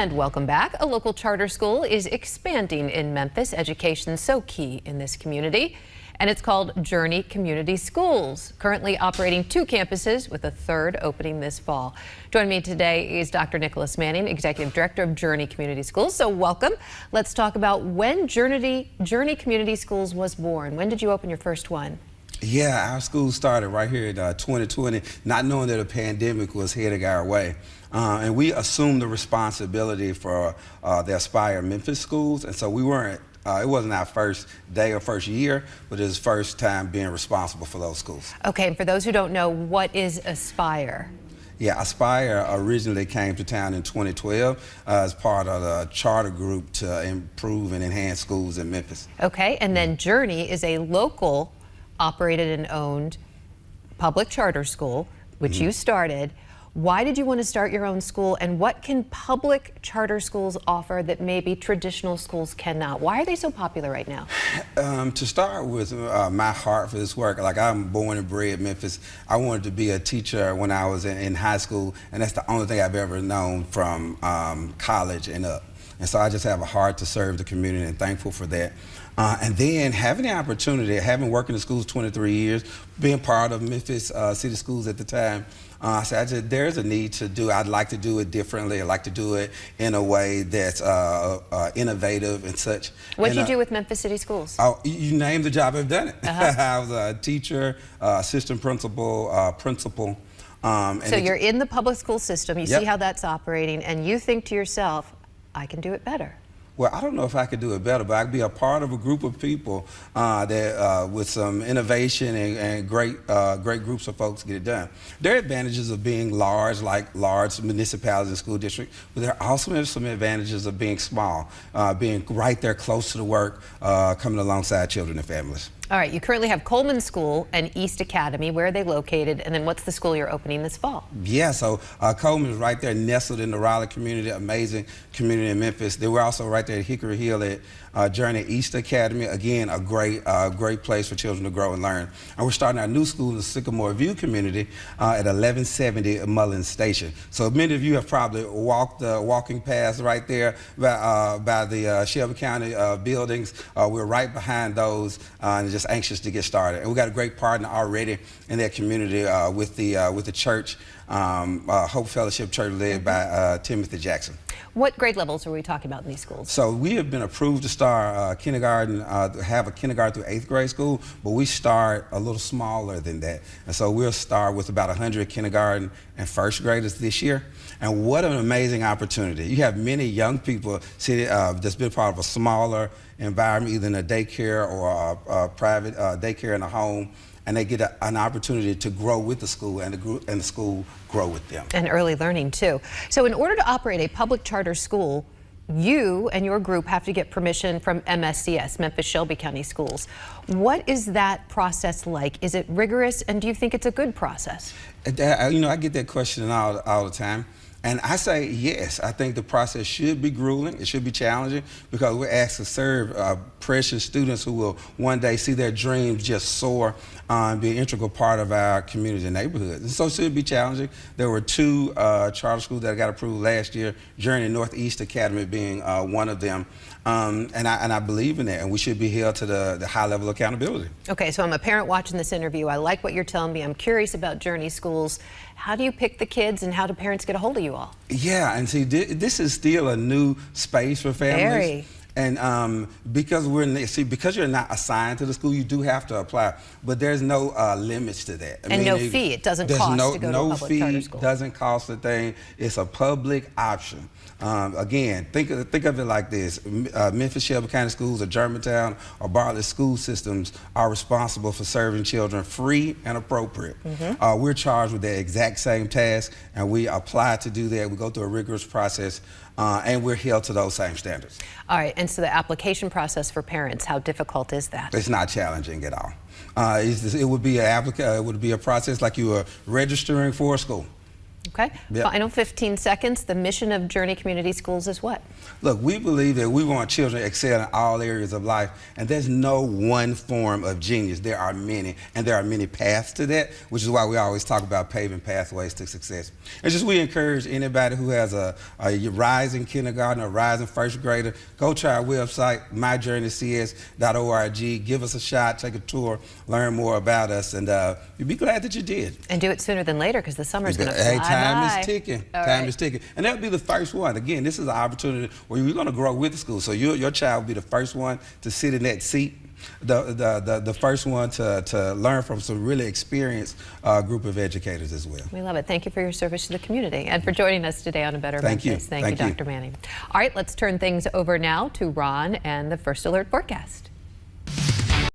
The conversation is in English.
And welcome back. A local charter school is expanding in Memphis. Education is so key in this community. And it's called Journey Community Schools, currently operating 2 campuses with a 3rd opening this fall. Joining me today is Dr. Nicholas Manning, Executive Director of Journey Community Schools. So welcome. Let's talk about when Journey Community Schools was born. When did you open your first one? Yeah, our school started right here in 2020, not knowing that a pandemic was heading our way. And we assumed the responsibility for the Aspire Memphis schools. And so we weren't, it wasn't our first day or first year, but it was first time being responsible for those schools. Okay, and for those who don't know, what is Aspire? Yeah, Aspire originally came to town in 2012 as part of the charter group to improve and enhance schools in Memphis. Okay, and then Journey is a local operated and owned public charter school, which you started. Why did you want to start your own school, and what can public charter schools offer that maybe traditional schools cannot? Why are they so popular right now? To start with, my heart for this work, like I'm born and bred in Memphis. I wanted to be a teacher when I was in high school, and that's the only thing I've ever known from college and up. And so I just have a heart to serve the community and thankful for that. And then having the opportunity, having worked in the schools 23 years, being part of Memphis City Schools at the time, I said, there's a need to do, I'd like to do it differently. I'd like to do it in a way that's innovative and such. What did you do with Memphis City Schools? Oh, you named the job, I've done it. I was a teacher, assistant principal, principal. So you're in the public school system, you Yep. see how that's operating, and you think to yourself, I can do it better. Well, I don't know if I could do it better, but I could be a part of a group of people that, with some innovation and great groups of folks get it done. There are advantages of being large, like large municipalities and school districts, but there are also some advantages of being small, being right there close to the work, coming alongside children and families. All right, you currently have Coleman School and East Academy. Where are they located? And then what's the school you're opening this fall? Yeah, so Coleman is right there nestled in the Raleigh community, amazing community in Memphis. They were also right there at Hickory Hill at Journey East Academy. Again, a great place for children to grow and learn. And we're starting our new school in the Sycamore View community at 1170 Mullins Station. So many of you have probably walked walking past right there by the Shelby County buildings. We're right behind those and just anxious to get started. And we got a great partner already in that community with the church, Hope Fellowship Church, led by Timothy Jackson. What grade levels are we talking about in these schools? So we have been approved to start kindergarten, have a kindergarten through 8th grade school, but we start a little smaller than that. And so we'll start with about 100 kindergarten and 1st graders this year. And what an amazing opportunity. You have many young people that's been part of a smaller environment, either in a daycare or a private daycare in a home, and they get an opportunity to grow with the school, and the school grow with them. And early learning too. So in order to operate a public charter school, you and your group have to get permission from MSCS, Memphis Shelby County Schools. What is that process like? Is it rigorous, and do you think it's a good process? You know, I get that question all the time. And I say yes. I think the process should be grueling. It should be challenging because we're asked to serve precious students who will one day see their dreams just soar and be an integral part of our community and neighborhoods. And so it should be challenging. There were 2 charter schools that got approved last year, Journey Northeast Academy being one of them. And I believe in that, and we should be held to the high level of accountability. Okay, so I'm a parent watching this interview. I like what you're telling me. I'm curious about Journey Schools. How do you pick the kids, and how do parents get a hold of you all? Yeah, and see, this is still a new space for families. Very. And because you're not assigned to the school, you do have to apply, but there's no limits to that. And no fee. It doesn't cost to go to a public charter school. Doesn't cost a thing. It's a public option. Again, think of it like this: Memphis Shelby County Schools, or Germantown, or Bartlett school systems are responsible for serving children free and appropriate. We're charged with the exact same task, and we apply to do that. We go through a rigorous process, and we're held to those same standards. All right, and so the application process for parents, how difficult is that? It's not challenging at all. It would be a process like you are registering for a school. Okay. Yep. Final 15 seconds. The mission of Journey Community Schools is what? Look, we believe that we want children to excel in all areas of life, and there's no one form of genius. There are many, and there are many paths to that, which is why we always talk about paving pathways to success. It's just we encourage anybody who has a rising kindergarten or rising first grader, go to our website, myjourneycs.org, give us a shot, take a tour, learn more about us, and you'll be glad that you did. And do it sooner than later, because the summer's going to fly Hey, time by. is ticking. All Time right. is ticking. And that'll be the first one. Again, this is an opportunity where you're going to grow with the school. So your child will be the first one to sit in that seat, the first one to learn from some really experienced group of educators as well. We love it. Thank you for your service to the community and for joining us today on A Better Thank you. Memphis. Thank you, Thank you. Dr. Manning. All right, let's turn things over now to Ron and the First Alert forecast.